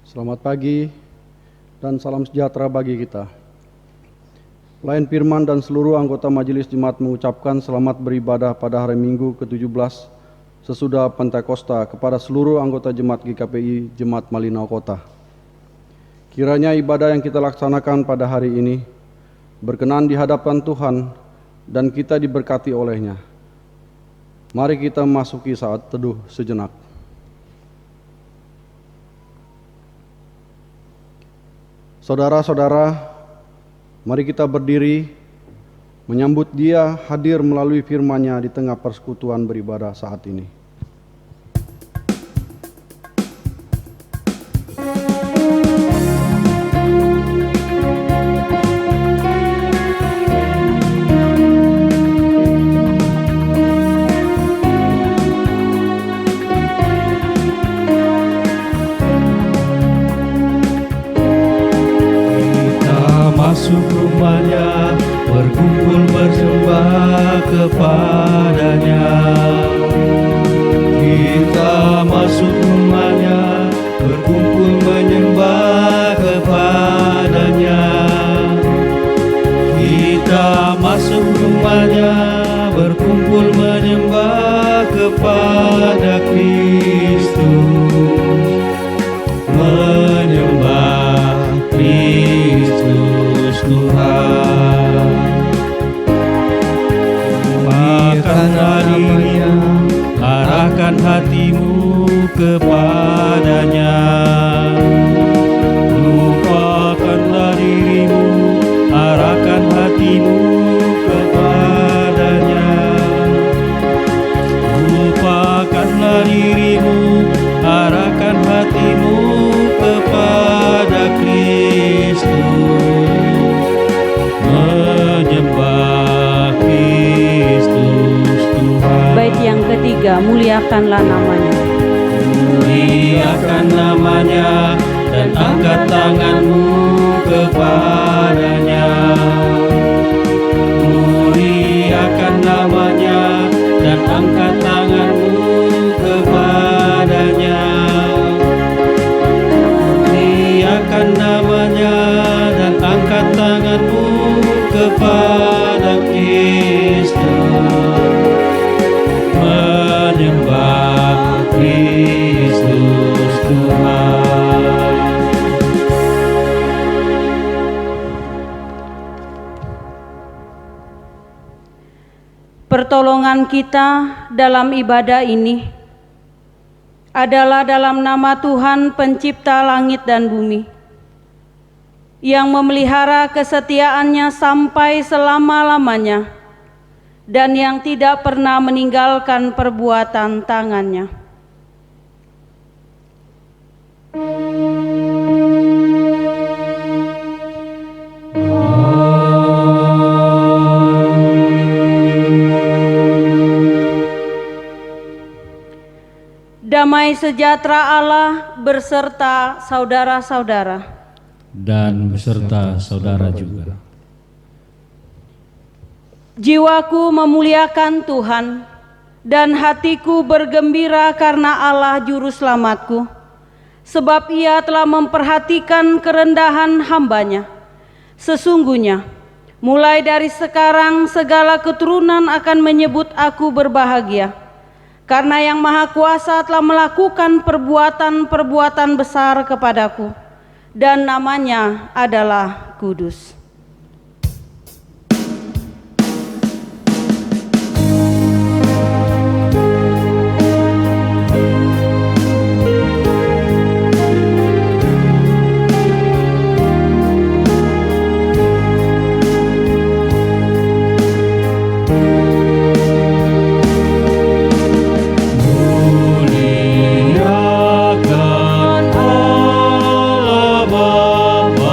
Selamat pagi dan salam sejahtera bagi kita. Pelayan firman dan seluruh anggota Majelis Jemaat mengucapkan selamat beribadah pada hari Minggu ke-17 sesudah Pentakosta kepada seluruh anggota Jemaat GKPI Jemaat Malinau Kota. Kiranya ibadah yang kita laksanakan pada hari ini berkenan di hadapan Tuhan dan kita diberkati olehnya. Mari kita memasuki saat teduh sejenak. Saudara-saudara, mari kita berdiri menyambut Dia hadir melalui firman-Nya di tengah persekutuan beribadah saat ini. Masuk rumahnya, berkumpul bersembah kepadanya. Kita masuk rumahnya, berkumpul menyembah kepadanya. Kita masuk rumahnya, berkumpul menyembah kepada Kristus. Menyembah Kristus Tuhan. Lupakanlah dirinya, arahkan hatimu kepadanya. Lupakanlah dirimu, arahkan hatimu kepadanya. Lupakanlah dirimu, arahkan hatimu kepada Kristus. Menyembah Kristus Tuhan. Bait yang ketiga, muliakanlah namanya. Muliakan namanya dan angkat tanganmu kepadanya. Muliakan namanya dan angkat tanganmu kepadanya. Muliakan namanya dan angkat tanganmu kepada Kristus. Menyembah Kristus Tuhan. Pertolongan kita dalam ibadah ini adalah dalam nama Tuhan pencipta langit dan bumi, yang memelihara kesetiaannya sampai selama-lamanya dan yang tidak pernah meninggalkan perbuatan tangannya. Damai sejahtera Allah berserta saudara-saudara Dan beserta saudara juga. Jiwaku memuliakan Tuhan, dan hatiku bergembira karena Allah Juru Selamatku, sebab Ia telah memperhatikan kerendahan hamba-Nya. Sesungguhnya, mulai dari sekarang segala keturunan akan menyebut aku berbahagia, karena Yang Maha Kuasa telah melakukan perbuatan-perbuatan besar kepadaku, dan namanya adalah kudus. Muliakan Allah Bapa,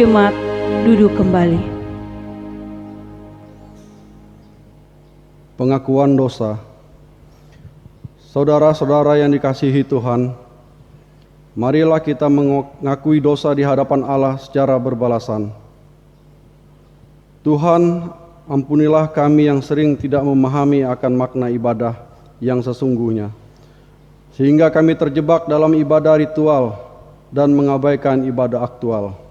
Jemaat duduk kembali. Pengakuan dosa. Saudara-saudara yang dikasihi Tuhan, marilah kita mengakui dosa di hadapan Allah secara berbalasan. Tuhan, ampunilah kami yang sering tidak memahami akan makna ibadah yang sesungguhnya, sehingga kami terjebak dalam ibadah ritual dan mengabaikan ibadah aktual.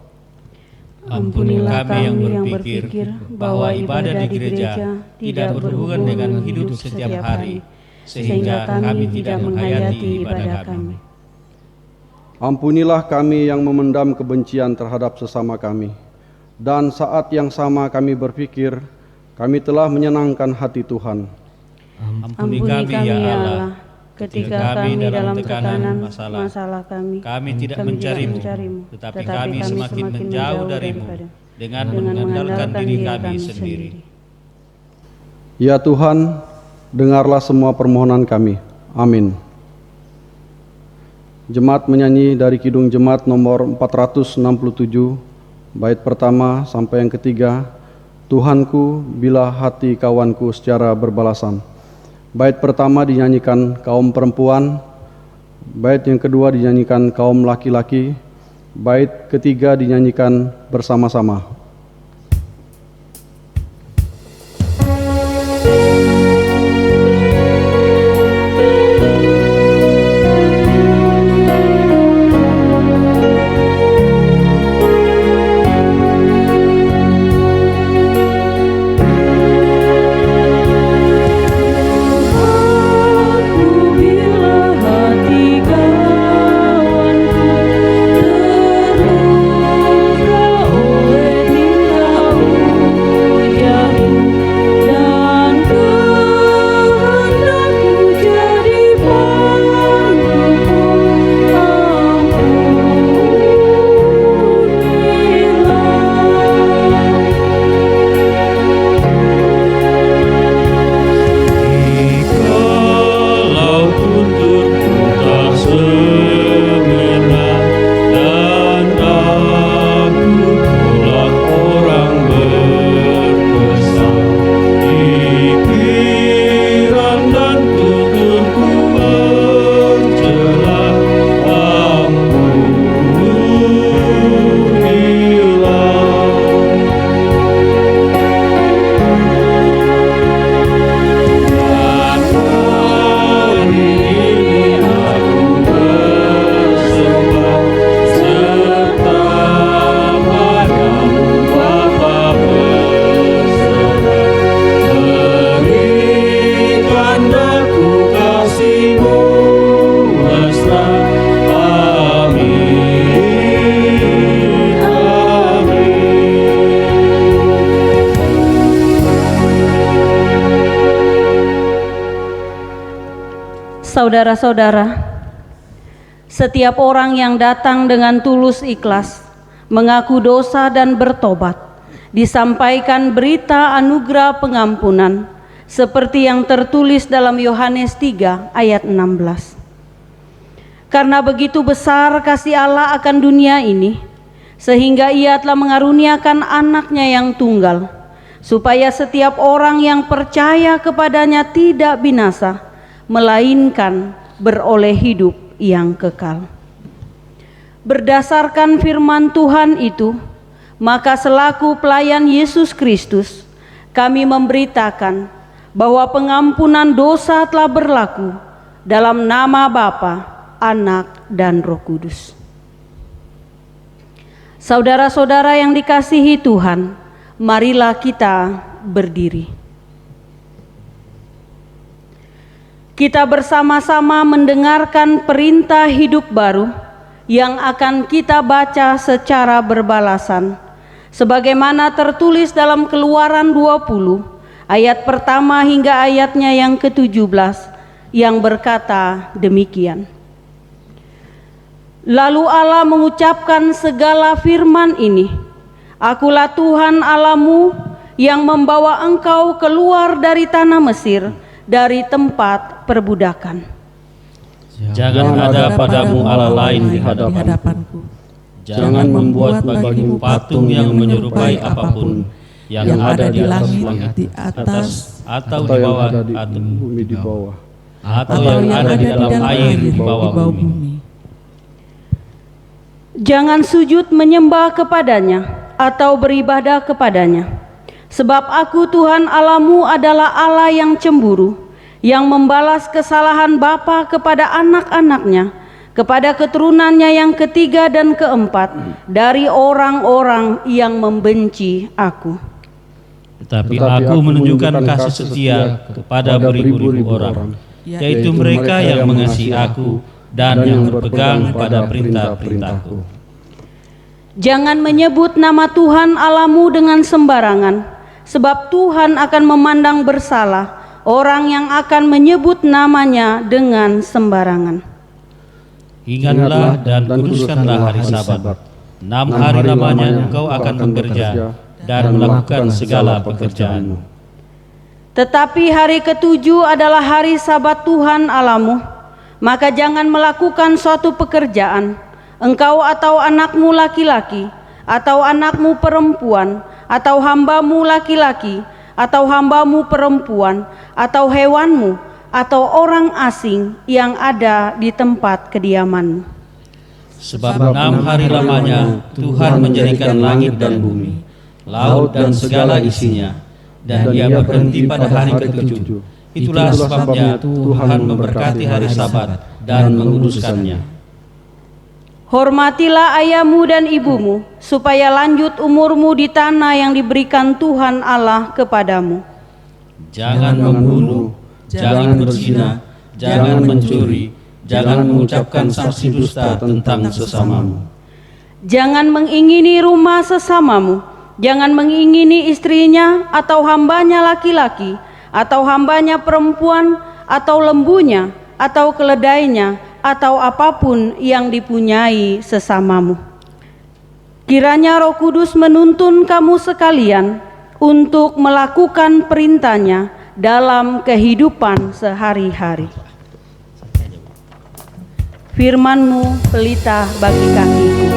Ampunilah kami yang berpikir bahwa ibadah di gereja tidak berhubungan dengan hidup setiap hari, sehingga kami tidak menghayati ibadah kami. Ampunilah kami yang memendam kebencian terhadap sesama kami, dan saat yang sama kami berpikir kami telah menyenangkan hati Tuhan. Ampuni kami ya Allah, ketika kami dalam tekanan masalah kami tidak mencarimu, tetapi kami semakin menjauh darimu dengan mengandalkan diri kami sendiri. Ya Tuhan, dengarlah semua permohonan kami. Amin. Jemaat menyanyi dari Kidung Jemaat nomor 467, bait pertama sampai yang ketiga, Tuhanku bila hati kawanku secara berbalasan. Bait pertama dinyanyikan kaum perempuan, bait yang kedua dinyanyikan kaum laki-laki, bait ketiga dinyanyikan bersama-sama. Saudara-saudara, setiap orang yang datang dengan tulus ikhlas, mengaku dosa dan bertobat, disampaikan berita anugerah pengampunan, seperti yang tertulis dalam Yohanes 3 ayat 16. Karena begitu besar kasih Allah akan dunia ini, sehingga Ia telah mengaruniakan anaknya yang tunggal, supaya setiap orang yang percaya kepadanya tidak binasa, melainkan beroleh hidup yang kekal. Berdasarkan firman Tuhan itu, maka selaku pelayan Yesus Kristus, kami memberitakan bahwa pengampunan dosa telah berlaku dalam nama Bapa, Anak, dan Roh Kudus. Saudara-saudara yang dikasihi Tuhan, marilah kita berdiri. Kita bersama-sama mendengarkan perintah hidup baru yang akan kita baca secara berbalasan, sebagaimana tertulis dalam Keluaran 20 ayat pertama hingga ayatnya yang ke-17 yang berkata demikian. Lalu Allah mengucapkan segala firman ini, Akulah Tuhan Allahmu yang membawa engkau keluar dari tanah Mesir, dari tempat perbudakan. Jangan ada padamu Allah lain di hadapanku. Jangan membuat bagimu patung yang menyerupai apapun yang ada di langit di atas atau di bawah atau bumi di bawah, atau yang ada di dalam air di bawah bumi. Jangan sujud menyembah kepadanya atau beribadah kepadanya. Sebab Aku Tuhan Allahmu adalah Allah yang cemburu, yang membalas kesalahan bapa kepada anak-anaknya, kepada keturunannya yang ketiga dan keempat dari orang-orang yang membenci Aku. Tetapi Aku menunjukkan kasih setia kepada beribu-ribu orang, yaitu mereka yang mengasihi Aku dan yang berpegang pada perintah-perintah-Ku. Jangan menyebut nama Tuhan Allahmu dengan sembarangan, sebab Tuhan akan memandang bersalah orang yang akan menyebut namanya dengan sembarangan. Ingatlah dan kuduskanlah hari Sabat. 6 hari lamanya engkau akan bekerja dan melakukan segala pekerjaanmu. Tetapi hari ketujuh adalah hari Sabat Tuhan Allahmu. Maka jangan melakukan suatu pekerjaan, engkau atau anakmu laki-laki, atau anakmu perempuan, atau hambamu laki-laki, atau hambamu perempuan, atau hewanmu, atau orang asing yang ada di tempat kediamanmu. Sebab 6 hari lamanya Tuhan menjadikan langit dan bumi, laut dan segala isinya, dan Ia berhenti pada hari ketujuh. Itulah sebabnya Tuhan memberkati hari Sabat dan menguduskannya. Hormatilah ayahmu dan ibumu, supaya lanjut umurmu di tanah yang diberikan Tuhan Allah kepadamu. Jangan membunuh, jangan berzina, jangan mencuri, jangan mengucapkan saksi dusta tentang sesamamu. Jangan mengingini rumah sesamamu, jangan mengingini istrinya atau hambanya laki-laki, atau hambanya perempuan, atau lembunya, atau keledainya, atau apapun yang dipunyai sesamamu. Kiranya Roh Kudus menuntun kamu sekalian untuk melakukan perintahnya dalam kehidupan sehari-hari. Firman-Mu pelita bagi kakiku.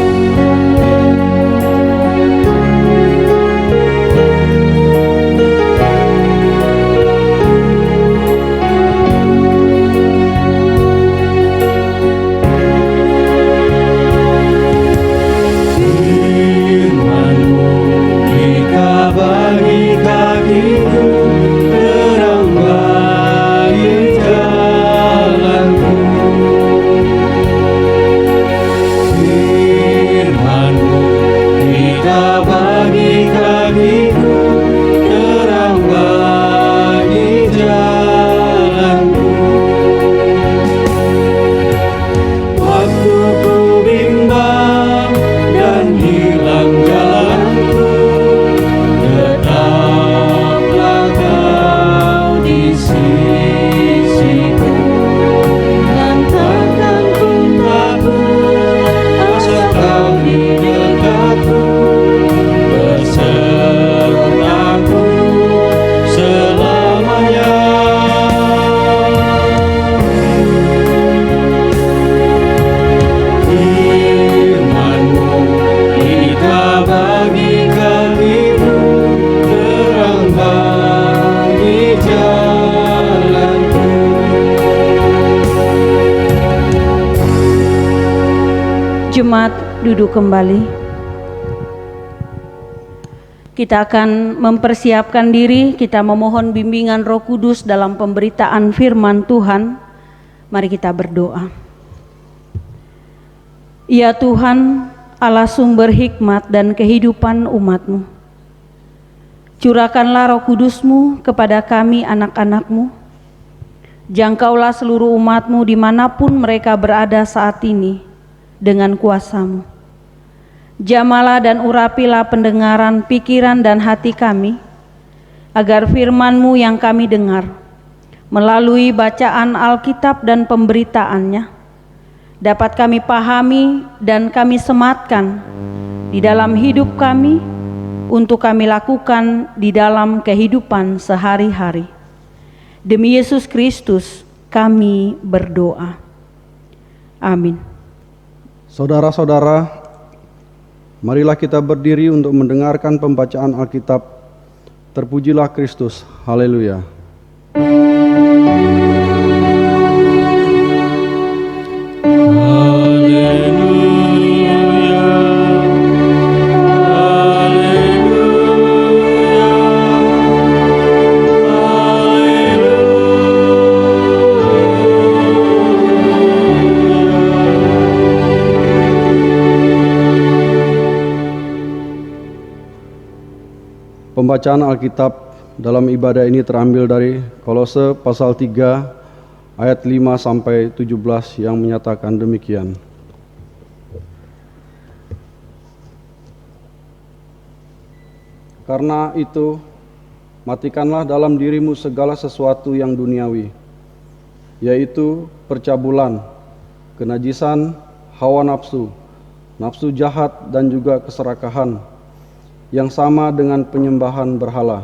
Jemaat duduk kembali. Kita akan mempersiapkan diri, kita memohon bimbingan Roh Kudus dalam pemberitaan firman Tuhan. Mari kita berdoa. Ya Tuhan, Allah sumber hikmat dan kehidupan umat-Mu, curahkanlah Roh Kudus-Mu kepada kami anak-anak-Mu. Jangkaulah seluruh umat-Mu dimanapun mereka berada saat ini dengan kuasa-Mu. Jamalah dan urapilah pendengaran, pikiran dan hati kami, agar firman-Mu yang kami dengar, melalui bacaan Alkitab dan pemberitaannya, dapat kami pahami dan kami sematkan di dalam hidup kami, untuk kami lakukan di dalam kehidupan sehari-hari. Demi Yesus Kristus kami berdoa. Amin. Saudara-saudara, Marilah kita berdiri untuk mendengarkan pembacaan Alkitab. Terpujilah Kristus. Haleluya. Pembacaan Alkitab dalam ibadah ini terambil dari Kolose pasal 3 ayat 5 sampai 17 yang menyatakan demikian. Karena itu, matikanlah dalam dirimu segala sesuatu yang duniawi, yaitu percabulan, kenajisan, hawa nafsu, nafsu jahat dan juga keserakahan, yang sama dengan penyembahan berhala.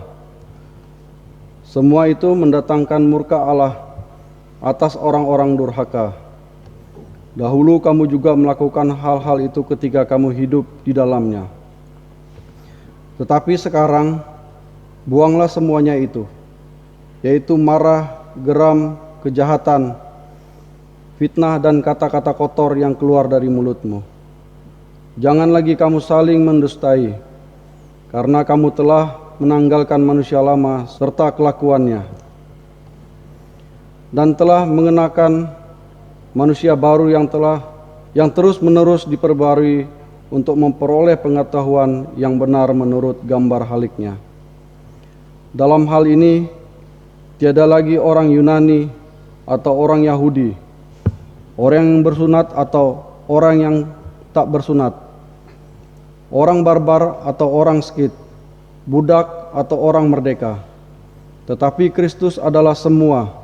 Semua itu mendatangkan murka Allah atas orang-orang durhaka. Dahulu kamu juga melakukan hal-hal itu ketika kamu hidup di dalamnya. Tetapi sekarang, buanglah semuanya itu, yaitu marah, geram, kejahatan, fitnah dan kata-kata kotor yang keluar dari mulutmu. Jangan lagi kamu saling mendustai, karena kamu telah menanggalkan manusia lama serta kelakuannya, dan telah mengenakan manusia baru yang terus-menerus diperbarui untuk memperoleh pengetahuan yang benar menurut gambar haliknya. Dalam hal ini, tiada lagi orang Yunani atau orang Yahudi, orang yang bersunat atau orang yang tak bersunat, orang barbar atau orang skit, budak atau orang merdeka. Tetapi Kristus adalah semua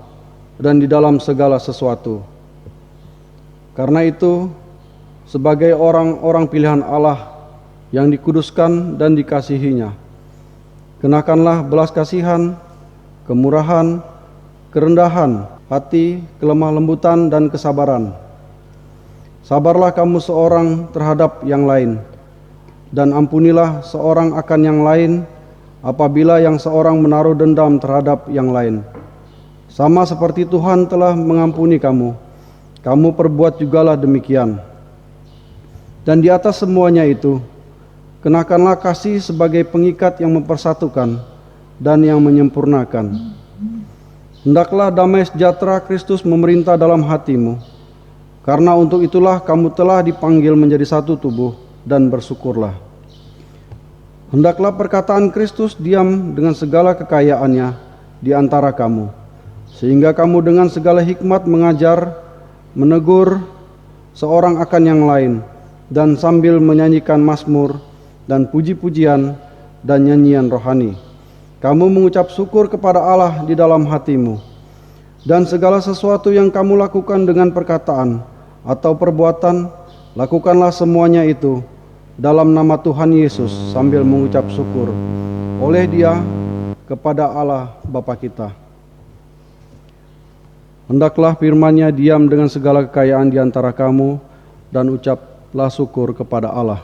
dan di dalam segala sesuatu. Karena itu, sebagai orang-orang pilihan Allah yang dikuduskan dan dikasihinya, kenakanlah belas kasihan, kemurahan, kerendahan hati, kelemah lembutan dan kesabaran. Sabarlah kamu seorang terhadap yang lain, dan ampunilah seorang akan yang lain apabila yang seorang menaruh dendam terhadap yang lain. Sama seperti Tuhan telah mengampuni kamu, kamu perbuat jugalah demikian. Dan di atas semuanya itu, kenakanlah kasih sebagai pengikat yang mempersatukan dan yang menyempurnakan. Hendaklah damai sejahtera Kristus memerintah dalam hatimu, karena untuk itulah kamu telah dipanggil menjadi satu tubuh, dan bersyukurlah. Hendaklah perkataan Kristus diam dengan segala kekayaannya di antara kamu, sehingga kamu dengan segala hikmat mengajar, menegur seorang akan yang lain, dan sambil menyanyikan mazmur dan puji-pujian dan nyanyian rohani, kamu mengucap syukur kepada Allah di dalam hatimu. Dan segala sesuatu yang kamu lakukan dengan perkataan atau perbuatan, lakukanlah semuanya itu dalam nama Tuhan Yesus sambil mengucap syukur oleh Dia kepada Allah Bapa kita. Hendaklah firman-Nya diam dengan segala kekayaan di antara kamu, dan ucaplah syukur kepada Allah.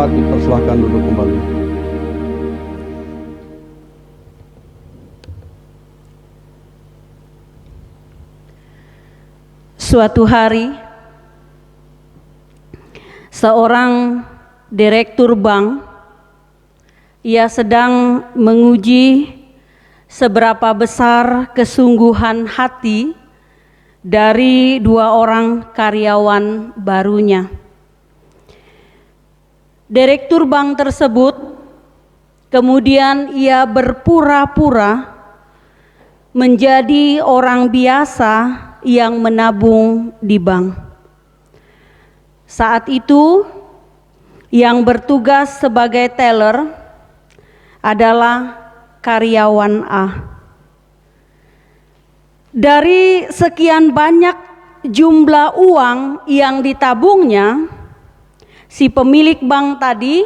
Dipersilahkan duduk kembali. Suatu hari, seorang direktur bank, ia sedang menguji seberapa besar kesungguhan hati dari 2 orang karyawan barunya. Direktur bank tersebut kemudian ia berpura-pura menjadi orang biasa yang menabung di bank. Saat itu yang bertugas sebagai teller adalah karyawan A. Dari sekian banyak jumlah uang yang ditabungnya, si pemilik bank tadi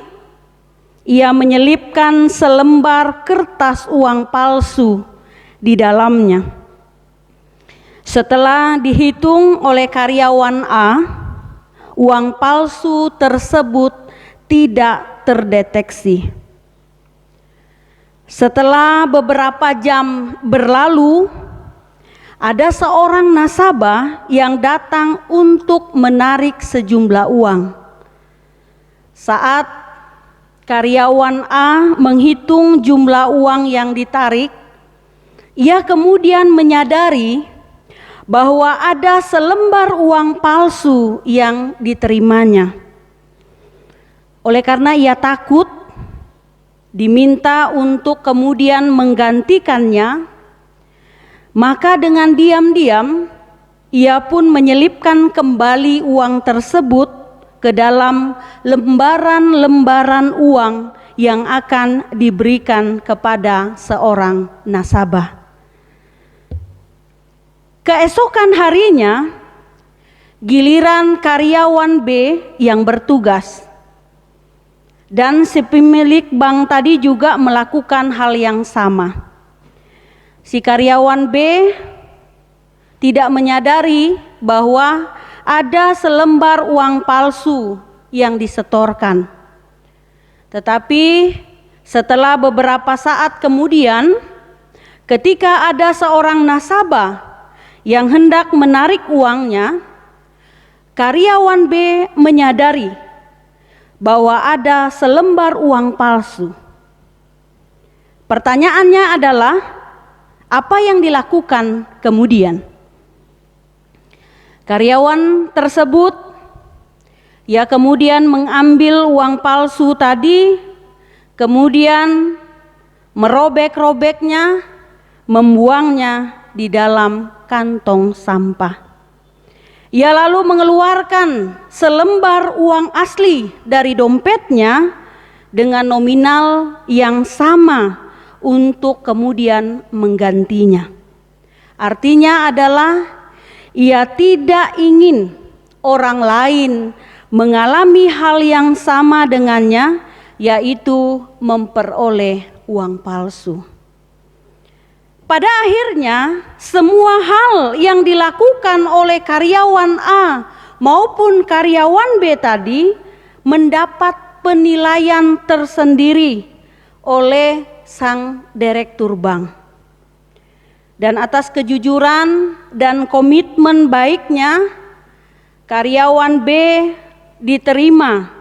ia menyelipkan selembar kertas uang palsu di dalamnya. Setelah dihitung oleh karyawan A, uang palsu tersebut tidak terdeteksi. Setelah beberapa jam berlalu, ada seorang nasabah yang datang untuk menarik sejumlah uang. Saat karyawan A menghitung jumlah uang yang ditarik, ia kemudian menyadari bahwa ada selembar uang palsu yang diterimanya. Oleh karena ia takut diminta untuk kemudian menggantikannya, maka dengan diam-diam ia pun menyelipkan kembali uang tersebut ke dalam lembaran-lembaran uang yang akan diberikan kepada seorang nasabah. Keesokan harinya, giliran karyawan B yang bertugas, dan si pemilik bank tadi juga melakukan hal yang sama. Si karyawan B tidak menyadari bahwa ada selembar uang palsu yang disetorkan. Tetapi setelah beberapa saat kemudian, ketika ada seorang nasabah yang hendak menarik uangnya, karyawan B menyadari bahwa ada selembar uang palsu. Pertanyaannya adalah, apa yang dilakukan kemudian? Karyawan tersebut, ia kemudian mengambil uang palsu tadi, kemudian merobek-robeknya, membuangnya di dalam kantong sampah. Ia lalu mengeluarkan selembar uang asli dari dompetnya dengan nominal yang sama untuk kemudian menggantinya. Artinya adalah ia tidak ingin orang lain mengalami hal yang sama dengannya, yaitu memperoleh uang palsu. Pada akhirnya, semua hal yang dilakukan oleh karyawan A maupun karyawan B tadi mendapat penilaian tersendiri oleh sang direktur bank. Dan atas kejujuran dan komitmen baiknya, karyawan B diterima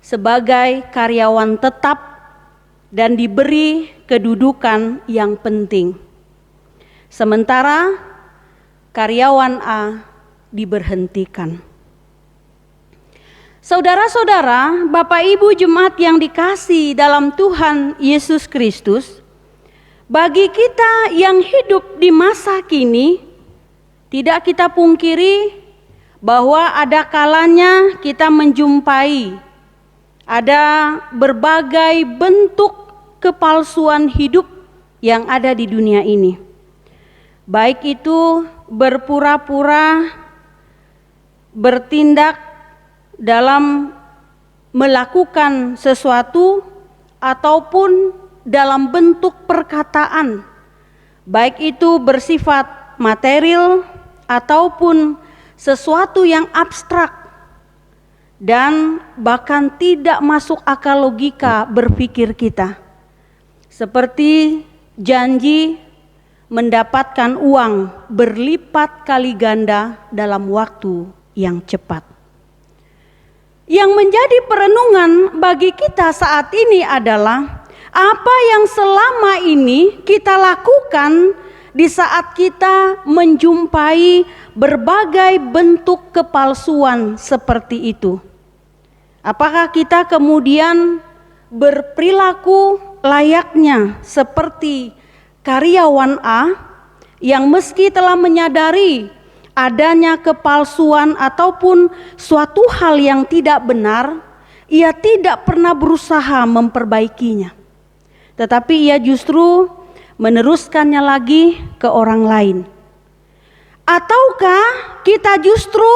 sebagai karyawan tetap dan diberi kedudukan yang penting. Sementara karyawan A diberhentikan. Saudara-saudara, Bapak Ibu jemaat yang dikasihi dalam Tuhan Yesus Kristus, bagi kita yang hidup di masa kini, tidak kita pungkiri bahwa ada kalanya kita menjumpai ada berbagai bentuk kepalsuan hidup yang ada di dunia ini. Baik itu berpura-pura bertindak dalam melakukan sesuatu ataupun dalam bentuk perkataan, baik itu bersifat material ataupun sesuatu yang abstrak dan bahkan tidak masuk akal logika berpikir kita, seperti janji mendapatkan uang berlipat kali ganda dalam waktu yang cepat. Yang menjadi perenungan bagi kita saat ini adalah apa yang selama ini kita lakukan di saat kita menjumpai berbagai bentuk kepalsuan seperti itu. Apakah kita kemudian berperilaku layaknya seperti karyawan A yang meski telah menyadari adanya kepalsuan ataupun suatu hal yang tidak benar, ia tidak pernah berusaha memperbaikinya, tetapi ia justru meneruskannya lagi ke orang lain? Ataukah kita justru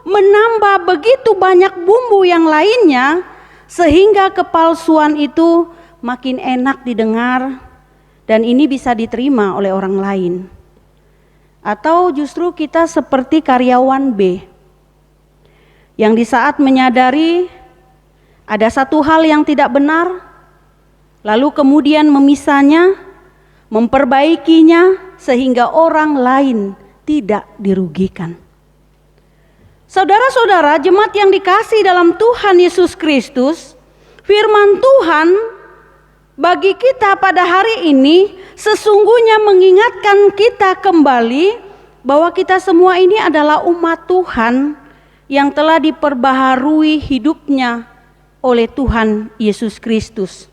menambah begitu banyak bumbu yang lainnya sehingga kepalsuan itu makin enak didengar dan ini bisa diterima oleh orang lain? Atau justru kita seperti karyawan B yang di saat menyadari ada satu hal yang tidak benar, lalu kemudian memisahnya, memperbaikinya sehingga orang lain tidak dirugikan. Saudara-saudara, jemaat yang dikasihi dalam Tuhan Yesus Kristus, firman Tuhan bagi kita pada hari ini sesungguhnya mengingatkan kita kembali bahwa kita semua ini adalah umat Tuhan yang telah diperbaharui hidupnya oleh Tuhan Yesus Kristus.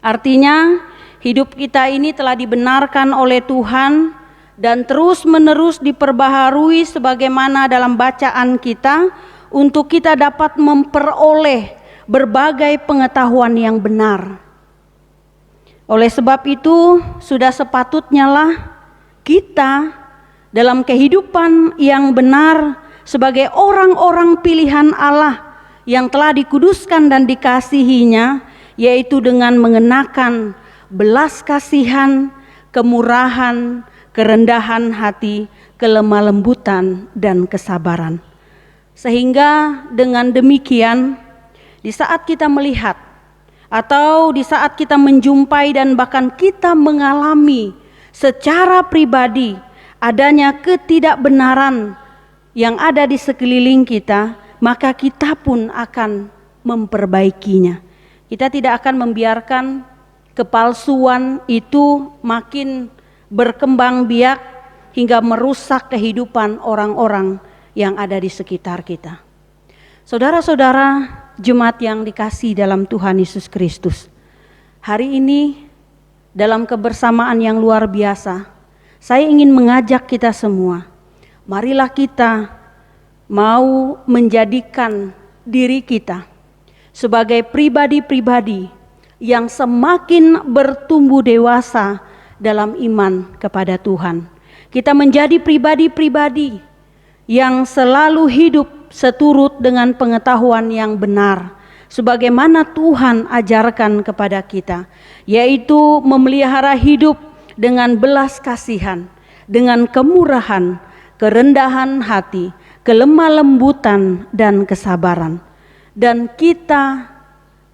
Artinya hidup kita ini telah dibenarkan oleh Tuhan dan terus-menerus diperbaharui sebagaimana dalam bacaan kita untuk kita dapat memperoleh berbagai pengetahuan yang benar. Oleh sebab itu, sudah sepatutnya lah kita dalam kehidupan yang benar sebagai orang-orang pilihan Allah yang telah dikuduskan dan dikasihinya, yaitu dengan mengenakan belas kasihan, kemurahan, kerendahan hati, kelemah lembutan, dan kesabaran. Sehingga dengan demikian, di saat kita melihat atau di saat kita menjumpai dan bahkan kita mengalami secara pribadi adanya ketidakbenaran yang ada di sekeliling kita, maka kita pun akan memperbaikinya. Kita tidak akan membiarkan kepalsuan itu makin berkembang biak hingga merusak kehidupan orang-orang yang ada di sekitar kita. Saudara-saudara, jemaat yang dikasihi dalam Tuhan Yesus Kristus, hari ini dalam kebersamaan yang luar biasa, saya ingin mengajak kita semua, marilah kita mau menjadikan diri kita sebagai pribadi-pribadi yang semakin bertumbuh dewasa dalam iman kepada Tuhan. Kita menjadi pribadi-pribadi yang selalu hidup seturut dengan pengetahuan yang benar, sebagaimana Tuhan ajarkan kepada kita, yaitu memelihara hidup dengan belas kasihan, dengan kemurahan, kerendahan hati, kelemah lembutan, dan kesabaran. Dan kita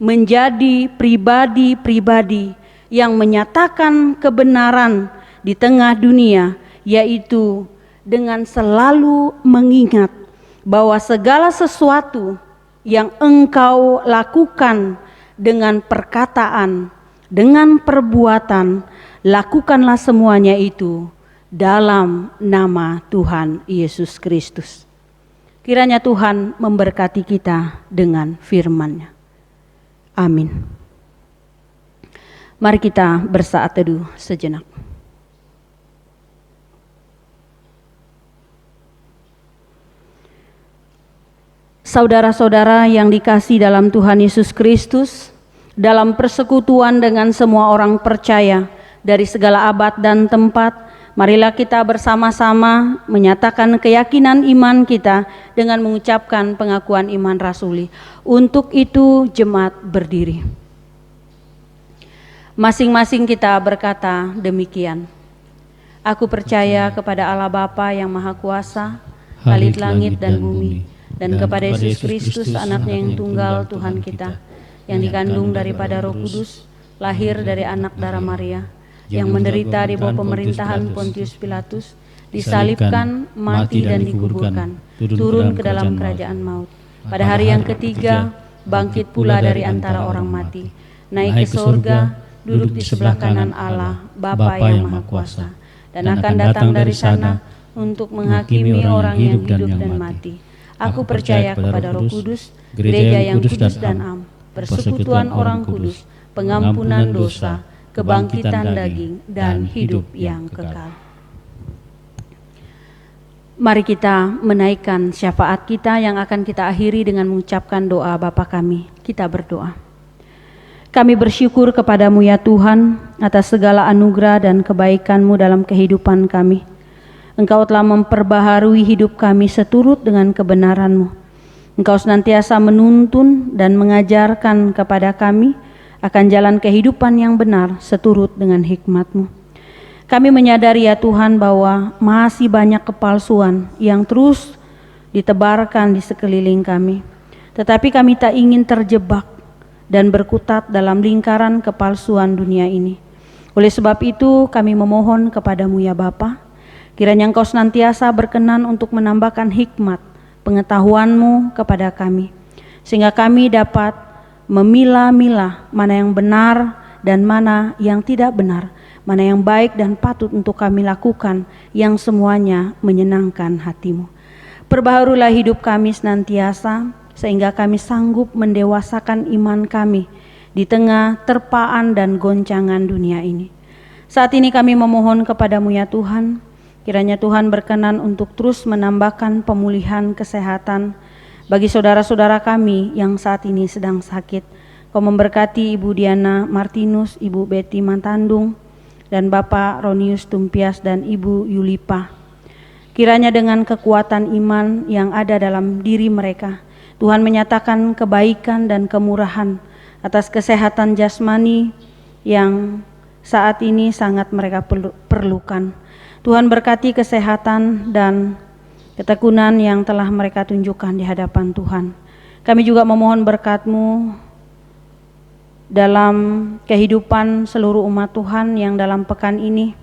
menjadi pribadi-pribadi yang menyatakan kebenaran di tengah dunia, yaitu dengan selalu mengingat bahwa segala sesuatu yang engkau lakukan dengan perkataan, dengan perbuatan, lakukanlah semuanya itu dalam nama Tuhan Yesus Kristus. Kiranya Tuhan memberkati kita dengan firman-Nya. Amin. Mari kita bersaat teduh sejenak. Saudara-saudara yang dikasihi dalam Tuhan Yesus Kristus, dalam persekutuan dengan semua orang percaya dari segala abad dan tempat, marilah kita bersama-sama menyatakan keyakinan iman kita dengan mengucapkan pengakuan iman rasuli. Untuk itu jemaat berdiri. Masing-masing kita berkata demikian. Aku percaya kepada Allah Bapa yang Maha Kuasa, Khalid langit dan bumi, dan kepada Yesus Kristus anaknya yang tunggal Tuhan kita, yang dikandung daripada Roh Kudus, lahir dari anak darah Maria, yang menderita di bawah pemerintahan Pontius Pilatus, disalibkan, mati dan dikuburkan, turun ke dalam kerajaan maut. Pada hari yang ketiga, bangkit pula dari antara orang mati, naik ke surga, duduk di sebelah kanan Allah, Bapa yang Maha Kuasa, dan akan datang dari sana untuk menghakimi orang yang hidup dan mati. Aku percaya kepada Roh Kudus, gereja yang kudus dan am, persekutuan orang kudus, pengampunan dosa, kebangkitan daging, dan hidup yang kekal. Mari kita menaikkan syafaat kita yang akan kita akhiri dengan mengucapkan doa Bapa kami. Kita berdoa. Kami bersyukur kepadamu ya Tuhan atas segala anugerah dan kebaikan-Mu dalam kehidupan kami. Engkau telah memperbaharui hidup kami seturut dengan kebenaran-Mu. Engkau senantiasa menuntun dan mengajarkan kepada kami akan jalan kehidupan yang benar seturut dengan hikmat-Mu. Kami menyadari ya Tuhan bahwa masih banyak kepalsuan yang terus ditebarkan di sekeliling kami. Tetapi kami tak ingin terjebak dan berkutat dalam lingkaran kepalsuan dunia ini. Oleh sebab itu kami memohon kepadamu ya Bapa, kiranya Engkau senantiasa berkenan untuk menambahkan hikmat pengetahuan-Mu kepada kami, sehingga kami dapat memilah-milah mana yang benar dan mana yang tidak benar, mana yang baik dan patut untuk kami lakukan, yang semuanya menyenangkan hati-Mu. Perbaharulah hidup kami senantiasa, sehingga kami sanggup mendewasakan iman kami di tengah terpaan dan goncangan dunia ini. Saat ini kami memohon kepadamu ya Tuhan, kiranya Tuhan berkenan untuk terus menambahkan pemulihan kesehatan bagi saudara-saudara kami yang saat ini sedang sakit. Kau memberkati Ibu Diana Martinus, Ibu Betty Mantandung, dan Bapak Ronius Tumpias dan Ibu Yulipa. Kiranya dengan kekuatan iman yang ada dalam diri mereka, Tuhan menyatakan kebaikan dan kemurahan atas kesehatan jasmani yang saat ini sangat mereka perlukan. Tuhan berkati kesehatan dan ketekunan yang telah mereka tunjukkan di hadapan Tuhan. Kami juga memohon berkat-Mu dalam kehidupan seluruh umat Tuhan yang dalam pekan ini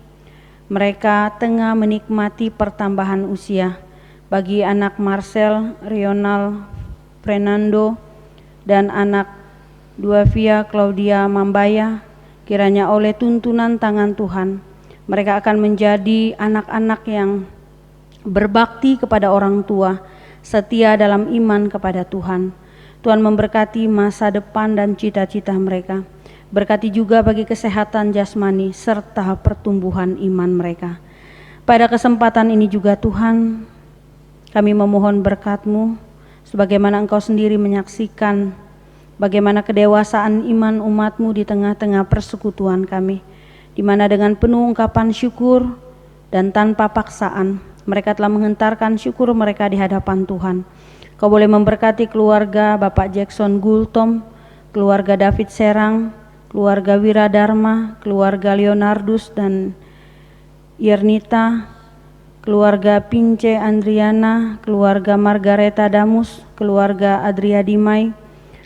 mereka tengah menikmati pertambahan usia. Bagi anak Marcel, Rional, Fernando, dan anak Duavia Claudia Mambaya, kiranya oleh tuntunan tangan Tuhan mereka akan menjadi anak-anak yang berbakti kepada orang tua, setia dalam iman kepada Tuhan. Tuhan memberkati masa depan dan cita-cita mereka. Berkati juga bagi kesehatan jasmani serta pertumbuhan iman mereka. Pada kesempatan ini juga Tuhan, kami memohon berkat-Mu, sebagaimana Engkau sendiri menyaksikan bagaimana kedewasaan iman umat-Mu di tengah-tengah persekutuan kami, di mana dengan penuh ungkapan syukur dan tanpa paksaan, mereka telah menghentarkan syukur mereka di hadapan Tuhan. Kau boleh memberkati keluarga Bapak Jackson Gultom, keluarga David Serang, keluarga Wiradharma, keluarga Leonardus dan Yernita, keluarga Pince Andriana, keluarga Margareta Damus, keluarga Adria Dimai,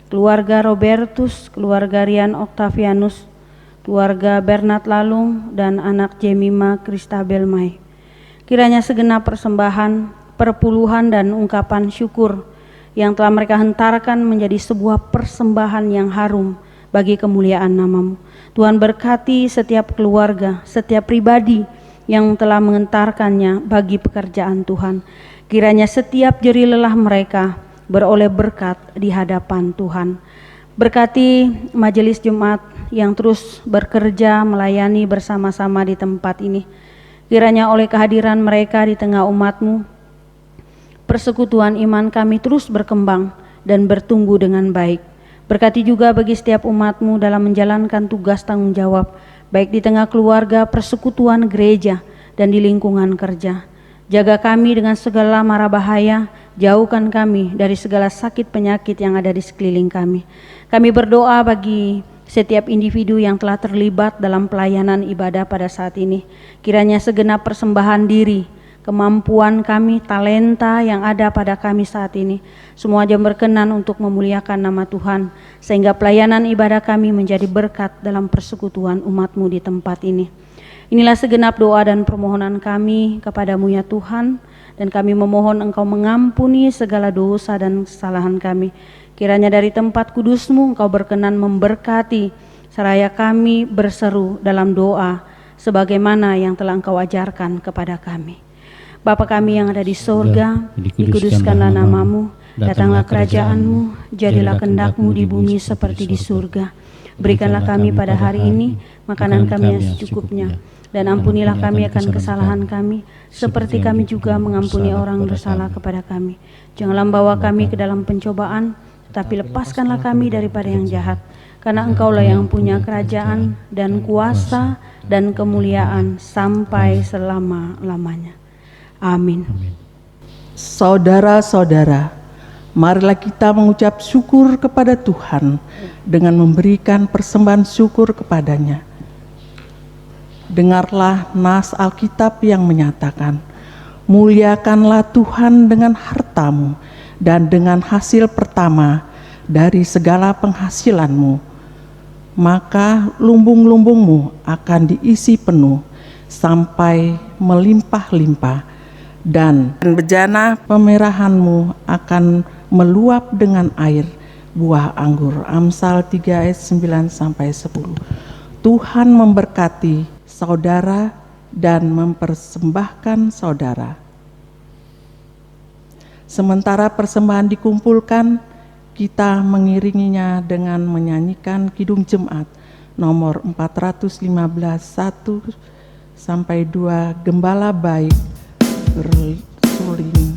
keluarga Robertus, keluarga Rian Octavianus, keluarga Bernard Lalung, dan anak Jemima Kristabel Mai. Kiranya segenap persembahan, perpuluhan dan ungkapan syukur yang telah mereka hentarkan menjadi sebuah persembahan yang harum bagi kemuliaan nama-Mu. Tuhan berkati setiap keluarga, setiap pribadi yang telah mengentarkannya bagi pekerjaan Tuhan. Kiranya setiap jerih lelah mereka beroleh berkat di hadapan Tuhan. Berkati majelis Jumat yang terus bekerja melayani bersama-sama di tempat ini. Kiranya oleh kehadiran mereka di tengah umat-Mu, persekutuan iman kami terus berkembang dan bertumbuh dengan baik. Berkati juga bagi setiap umat-Mu dalam menjalankan tugas tanggung jawab, baik di tengah keluarga, persekutuan gereja, dan di lingkungan kerja. Jaga kami dengan segala mara bahaya, jauhkan kami dari segala sakit penyakit yang ada di sekeliling kami. Kami berdoa bagi setiap individu yang telah terlibat dalam pelayanan ibadah pada saat ini. Kiranya segenap persembahan diri, kemampuan kami, talenta yang ada pada kami saat ini, semua jam berkenan untuk memuliakan nama Tuhan, sehingga pelayanan ibadah kami menjadi berkat dalam persekutuan umat-Mu di tempat ini. Inilah segenap doa dan permohonan kami kepadamu ya Tuhan, dan kami memohon Engkau mengampuni segala dosa dan kesalahan kami. Kiranya dari tempat kudus-Mu Engkau berkenan memberkati, seraya kami berseru dalam doa, sebagaimana yang telah Engkau ajarkan kepada kami. Bapa kami yang ada di sorga, dikuduskanlah namamu, datanglah kerajaan-Mu, jadilah kehendak-Mu di bumi seperti di surga. Berikanlah kami pada hari ini makanan kami yang secukupnya, dan ampunilah kami akan kesalahan kami, seperti kami juga mengampuni orang bersalah kepada kami. Janganlah membawa kami ke dalam pencobaan, tetapi lepaskanlah kami daripada yang jahat. Karena Engkaulah yang punya kerajaan dan kuasa dan kemuliaan sampai selama-lamanya. Amin. Saudara-saudara, marilah kita mengucap syukur kepada Tuhan dengan memberikan persembahan syukur kepadanya. Dengarlah nas Alkitab yang menyatakan, muliakanlah Tuhan dengan hartamu dan dengan hasil pertama dari segala penghasilanmu, maka lumbung-lumbungmu akan diisi penuh sampai melimpah-limpah, dan bejana pemerahanmu akan meluap dengan air buah anggur. Amsal 3 ayat 9-10. Tuhan memberkati saudara dan mempersembahkan saudara. Sementara persembahan dikumpulkan, kita mengiringinya dengan menyanyikan Kidung Jemaat nomor 415 1-2, Gembala Baik bersuling.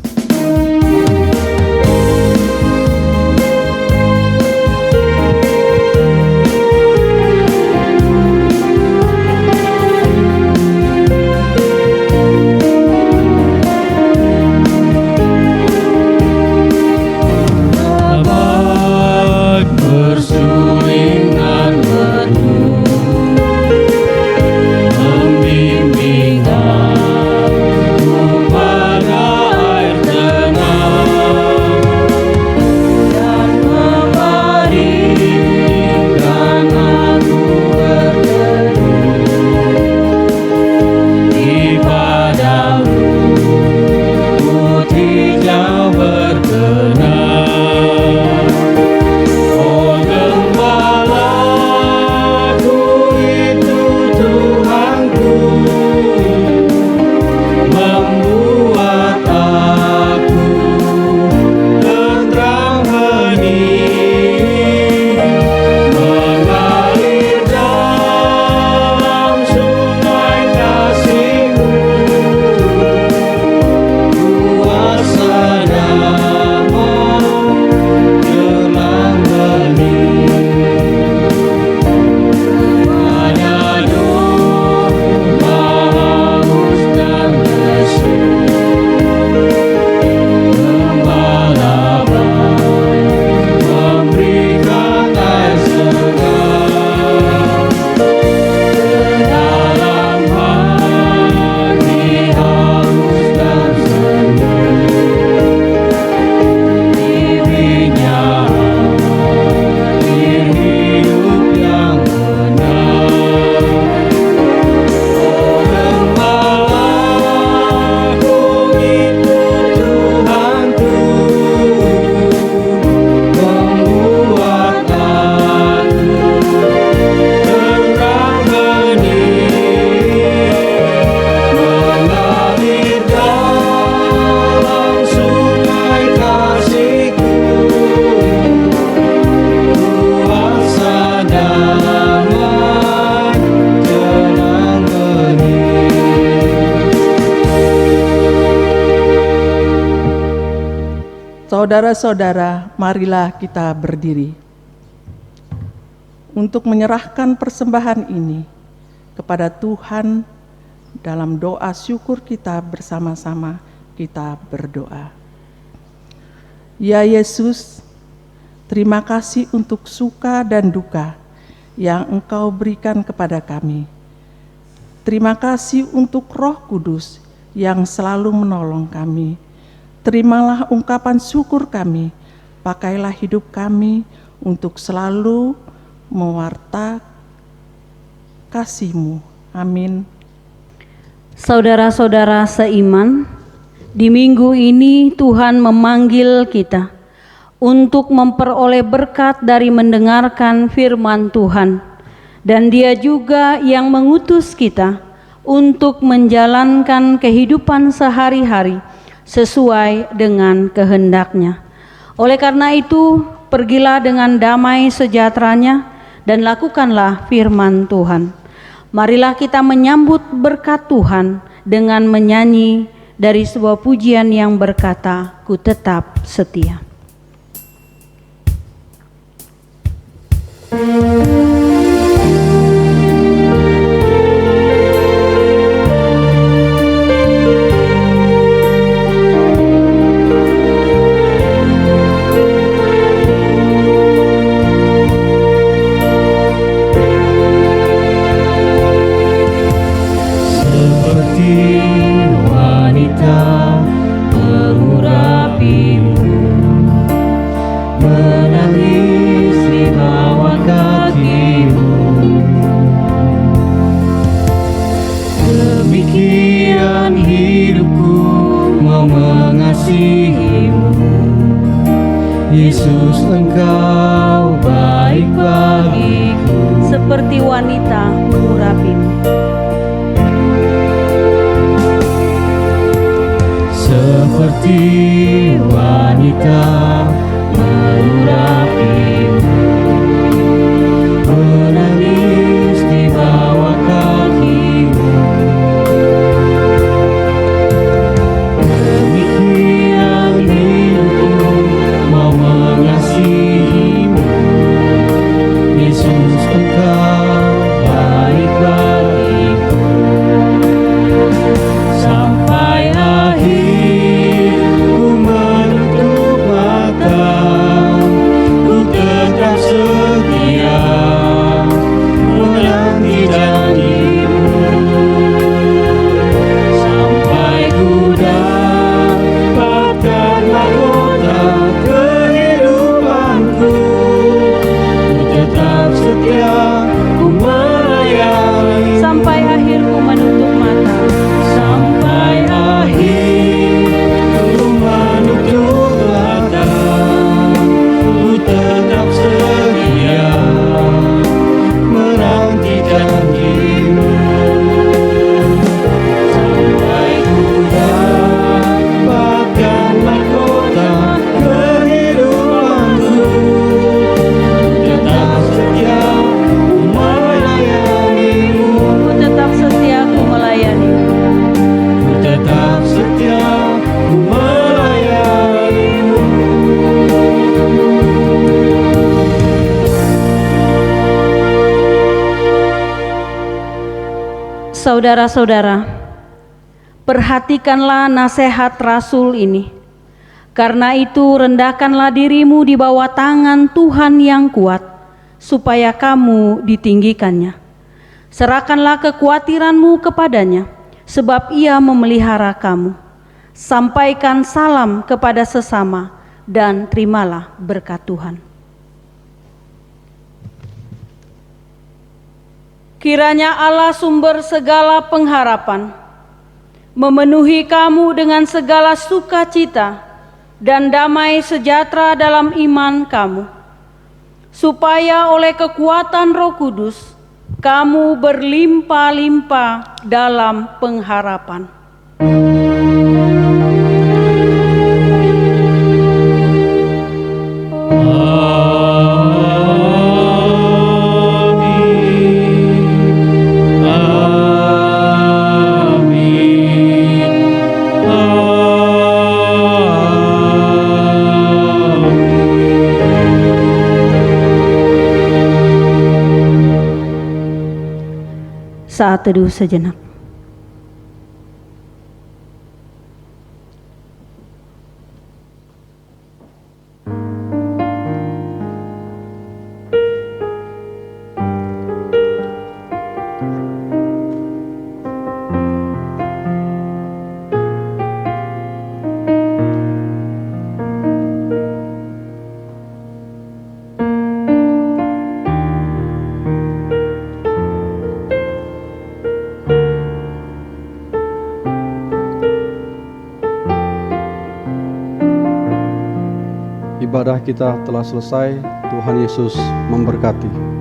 Saudara-saudara, marilah kita berdiri untuk menyerahkan persembahan ini kepada Tuhan. Dalam doa syukur kita bersama-sama, kita berdoa. Ya Yesus, terima kasih untuk suka dan duka yang Engkau berikan kepada kami. Terima kasih untuk Roh Kudus yang selalu menolong kami. Terimalah ungkapan syukur kami, pakailah hidup kami untuk selalu mewarta kasih-Mu. Amin. Saudara-saudara seiman, di minggu ini Tuhan memanggil kita untuk memperoleh berkat dari mendengarkan firman Tuhan. Dan Dia juga yang mengutus kita untuk menjalankan kehidupan sehari-hari sesuai dengan kehendak-Nya. Oleh karena itu, pergilah dengan damai sejahteranya dan lakukanlah firman Tuhan. Marilah kita menyambut berkat Tuhan dengan menyanyi dari sebuah pujian yang berkata, "Ku tetap setia." Yesus, Engkau baik bagiku, seperti wanita mengurapimu. Seperti wanita mengurapimu, menangis di bawah kakimu. Demikian hidupku mau mengasihimu, Yesus, Engkau baik bagiku. Sampai akhir ku menutup mata, ku tetap setia menanti janji-Mu. Sampai ku dapatkan mahkota kehidupanku, ku tetap setia, ku melayani. Sampai akhir ku menutup mata. Sampai akhir ku menutup mata, ku tetap setia menanti janji-Mu. Sampai ku dapatkan mahkota kehidupanku, ku tetap setia, ku melayani-Mu. Ku tetap setia, ku melayani. Ku tetap setia, ku melayani-Mu. Saudara-saudara, perhatikanlah nasihat Rasul ini. Karena itu rendahkanlah dirimu di bawah tangan Tuhan yang kuat, supaya kamu ditinggikannya. Serahkanlah kekhawatiranmu kepadanya, sebab Ia memelihara kamu. Sampaikan salam kepada sesama dan terimalah berkat Tuhan. Kiranya Allah sumber segala pengharapan memenuhi kamu dengan segala sukacita dan damai sejahtera dalam iman kamu, supaya oleh kekuatan Roh Kudus kamu berlimpah-limpah dalam pengharapan. Saat teduh sejenak. ibadah kita telah selesai. Tuhan Yesus memberkati.